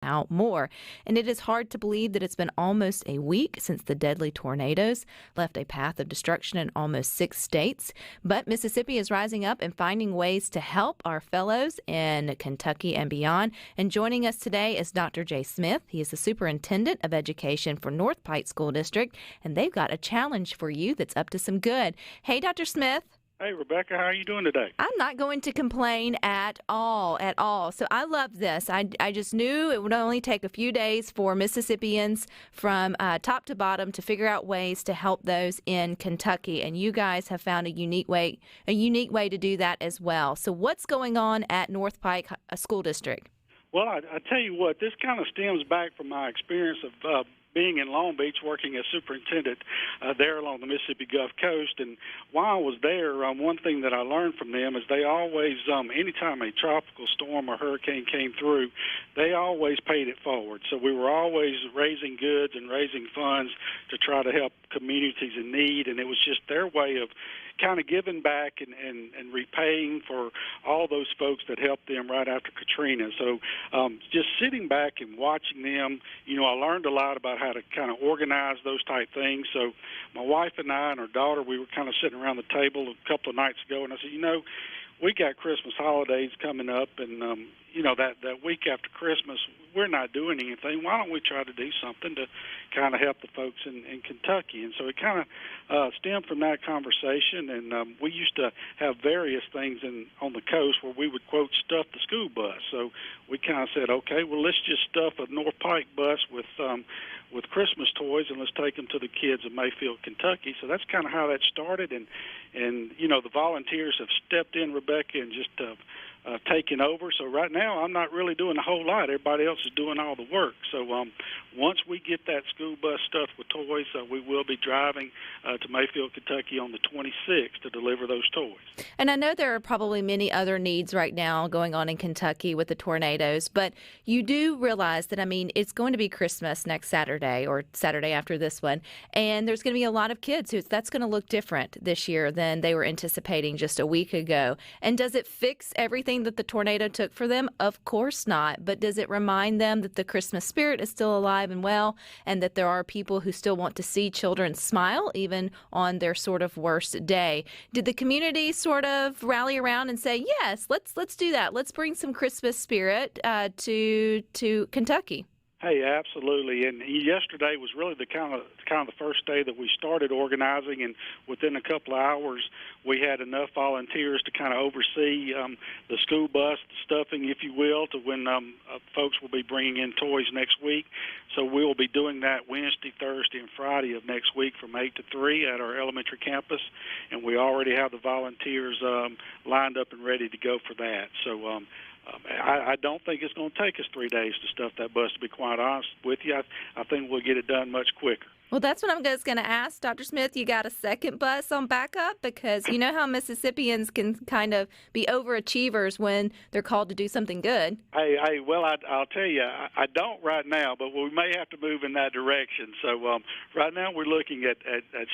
out more. And it is hard to believe that it's been almost a week since the deadly tornadoes left a path of destruction in almost 6 states. But Mississippi is rising up and finding ways to help our fellows in Kentucky and beyond. And joining us today is Dr. Jay Smith. He is the Superintendent of Education for North Pike School District, and they've got a challenge for you that's up to some good. Hey, Dr. Smith. Hey, Rebecca, how are you doing today? I'm not going to complain at all. So I love this. I just knew it would only take a few days for Mississippians from top to bottom to figure out ways to help those in Kentucky. And you guys have found a unique way to do that as well. So what's going on at North Pike School District? Well, I tell you what, this kind of stems back from my experience of being in Long Beach, working as superintendent there along the Mississippi Gulf Coast. And while I was there, one thing that I learned from them is they always, anytime a tropical storm or hurricane came through, they always paid it forward. So we were always raising goods and raising funds to try to help communities in need, and it was just their way of kind of giving back and repaying for all those folks that helped them right after Katrina. So just sitting back and watching them, I learned a lot about how to kind of organize those type things. So my wife and I and our daughter, we were kind of sitting around the table a couple of nights ago, and I said, we got Christmas holidays coming up, and that week after Christmas, we're not doing anything. Why don't we try to do something to kind of help the folks in Kentucky? And so it kind of stemmed from that conversation, and we used to have various things on the coast where we would, quote, stuff the school bus. So we kind of said, okay, well, let's just stuff a North Pike bus with Christmas toys, and let's take them to the kids of Mayfield, Kentucky. So that's kind of how that started, and the volunteers have stepped in, Rebecca, and just taken over. So right now I'm not really doing a whole lot. Everybody else is doing all the work. So once we get that school bus stuffed with toys, we will be driving to Mayfield, Kentucky on the 26th to deliver those toys. And I know there are probably many other needs right now going on in Kentucky with the tornadoes, but you do realize that, it's going to be Christmas next Saturday or Saturday after this one, and there's going to be a lot of kids that's going to look different this year than they were anticipating just a week ago. And does it fix everything that the tornado took for them? Of course not. But does it remind them that the Christmas spirit is still alive and well, and that there are people who still want to see children smile even on their sort of worst day? Did the community sort of rally around and say, yes, let's do that. Let's bring some Christmas spirit to Kentucky? Hey, absolutely. And yesterday was really the kind of the first day that we started organizing, and within a couple of hours we had enough volunteers to kind of oversee the school bus stuffing, if you will, to when folks will be bringing in toys next week. So we will be doing that Wednesday, Thursday, and Friday of next week from 8 to 3 at our elementary campus, and we already have the volunteers lined up and ready to go for that. So I don't think it's going to take us 3 days to stuff that bus, to be quite honest with you. I think we'll get it done much quicker. Well, that's what I'm just going to ask. Dr. Smith, you got a second bus on backup? Because you know how Mississippians can kind of be overachievers when they're called to do something good. Hey, well, I'll tell you, I don't right now, but we may have to move in that direction. So right now we're looking at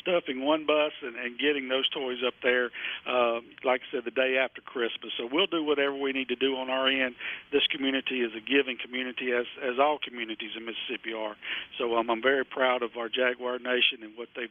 stuffing one bus and getting those toys up there, like I said, the day after Christmas. So we'll do whatever we need to do on our end. This community is a giving community, as all communities in Mississippi are. So I'm very proud of our Jaguar Nation and what they've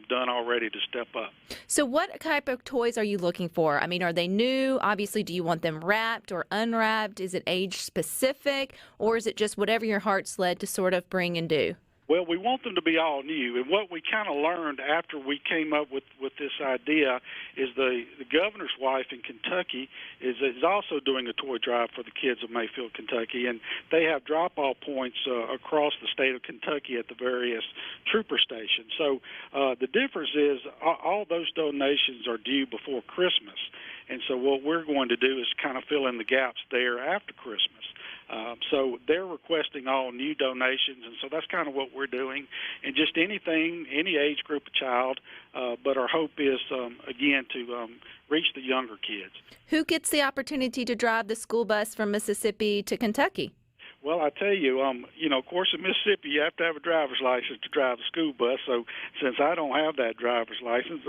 done already to step up. So what type of toys are you looking for? Are they new? Obviously, do you want them wrapped or unwrapped? Is it age specific, or is it just whatever your heart's led to sort of bring and do? Well, we want them to be all new. And what we kind of learned after we came up with this idea is the governor's wife in Kentucky is also doing a toy drive for the kids of Mayfield, Kentucky. And they have drop-off points across the state of Kentucky at the various trooper stations. So the difference is all those donations are due before Christmas. And so what we're going to do is kind of fill in the gaps there after Christmas. So they're requesting all new donations, and so that's kind of what we're doing. And just anything, any age group of child, but our hope is, again, to reach the younger kids. Who gets the opportunity to drive the school bus from Mississippi to Kentucky? Well, I tell you, of course, in Mississippi, you have to have a driver's license to drive the school bus. So, since I don't have that driver's license,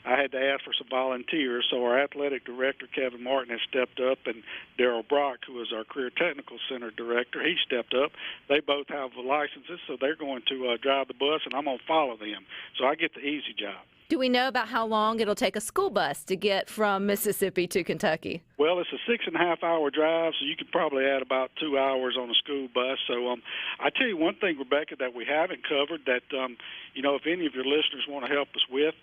I had to ask for some volunteers. So, our athletic director, Kevin Martin, has stepped up, and Daryl Brock, who is our career technical center director, he stepped up. They both have the licenses, so they're going to drive the bus, and I'm going to follow them. So, I get the easy job. Do we know about how long it'll take a school bus to get from Mississippi to Kentucky? Well, it's a 6.5-hour drive, so you could probably add about 2 hours on a school bus. So I tell you one thing, Rebecca, that we haven't covered that, if any of your listeners want to help us with,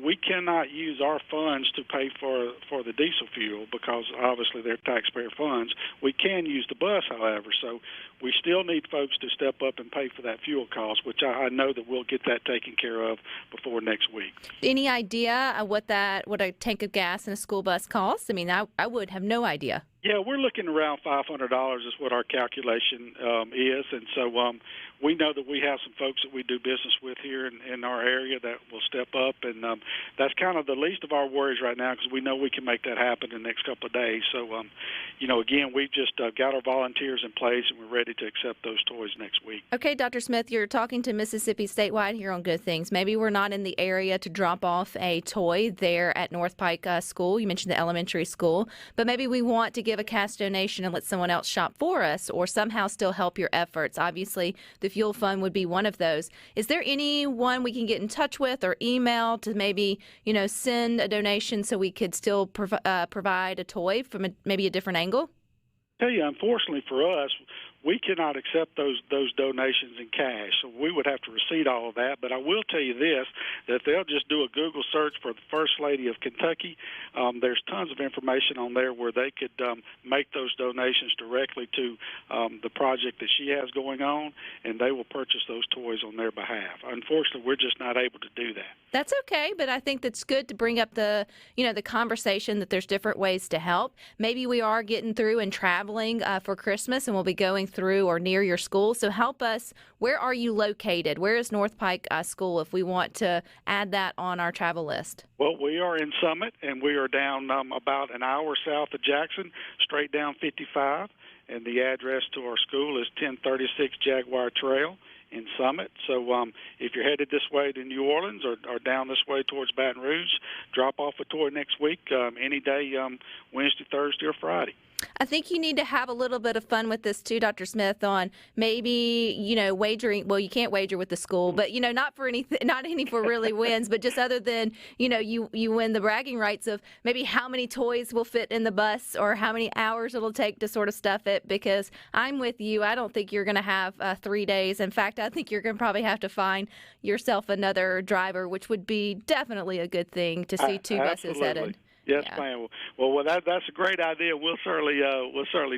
we cannot use our funds to pay for the diesel fuel because obviously they're taxpayer funds. We can use the bus, however, so we still need folks to step up and pay for that fuel cost, which I know that we'll get that taken care of before next week. Any idea what a tank of gas in a school bus costs? I mean, I would have no idea. Yeah, we're looking around $500 is what our calculation is, and so we know that we have some folks that we do business with here in our area that will step up, and that's kind of the least of our worries right now because we know we can make that happen in the next couple of days. So, again, we've just got our volunteers in place, and we're ready to accept those toys next week. Okay, Dr. Smith, you're talking to Mississippi Statewide here on Good Things. Maybe we're not in the area to drop off a toy there at North Pike School. You mentioned the elementary school, but maybe we want to give a cash donation and let someone else shop for us or somehow still help your efforts. Obviously, the fuel fund would be one of those. Is there anyone we can get in touch with or email to maybe, send a donation so we could still provide a toy from maybe a different angle? I tell you, unfortunately for us, we cannot accept those donations in cash, so we would have to receipt all of that. But I will tell you this, that they'll just do a Google search for the First Lady of Kentucky. There's tons of information on there where they could make those donations directly to the project that she has going on, and they will purchase those toys on their behalf. Unfortunately, we're just not able to do that. That's okay, but I think that's good to bring up the conversation that there's different ways to help. Maybe we are getting through and traveling for Christmas, and we'll be going through or near your school. So help us. Where are you located? Where is North Pike School if we want to add that on our travel list? Well, we are in Summit, and we are down about an hour south of Jackson, straight down 55, and the address to our school is 1036 Jaguar Trail in Summit. So if you're headed this way to New Orleans or down this way towards Baton Rouge, drop off a toy next week, any day, Wednesday, Thursday, or Friday. I think you need to have a little bit of fun with this too, Dr. Smith, on maybe, wagering. Well, you can't wager with the school, but, not for anything, not any for really wins, but just other than, you win the bragging rights of maybe how many toys will fit in the bus or how many hours it'll take to sort of stuff it, because I'm with you. I don't think you're going to have 3 days. In fact, I think you're going to probably have to find yourself another driver, which would be definitely a good thing to see two buses headed. Yes, ma'am. Well, that's a great idea. We'll certainly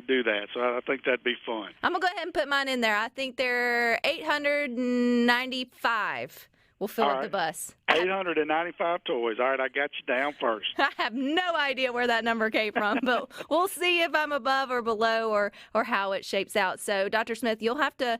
do that. So I think that'd be fun. I'm gonna go ahead and put mine in there. I think they're 895. We'll fill up the bus. 895 toys. All right, I got you down first. I have no idea where that number came from, but we'll see if I'm above or below or how it shapes out. So, Dr. Smith, you'll have to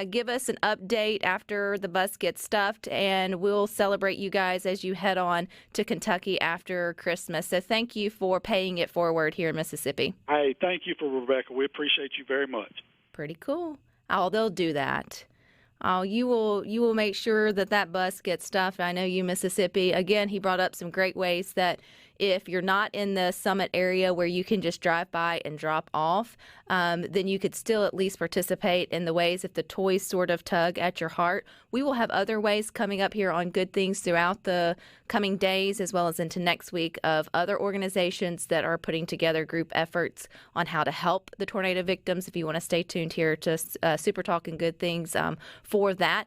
give us an update after the bus gets stuffed, and we'll celebrate you guys as you head on to Kentucky after Christmas. So thank you for paying it forward here in Mississippi. Hey, thank you for Rebecca. We appreciate you very much. Pretty cool. Oh, they'll do that. Oh, you will make sure that bus gets stuffed. I know you, Mississippi. Again, he brought up some great ways that if you're not in the Summit area where you can just drive by and drop off, then you could still at least participate in the ways if the toys sort of tug at your heart. We will have other ways coming up here on Good Things throughout the coming days as well as into next week of other organizations that are putting together group efforts on how to help the tornado victims. If you want to stay tuned here to SuperTalk and Good Things for that.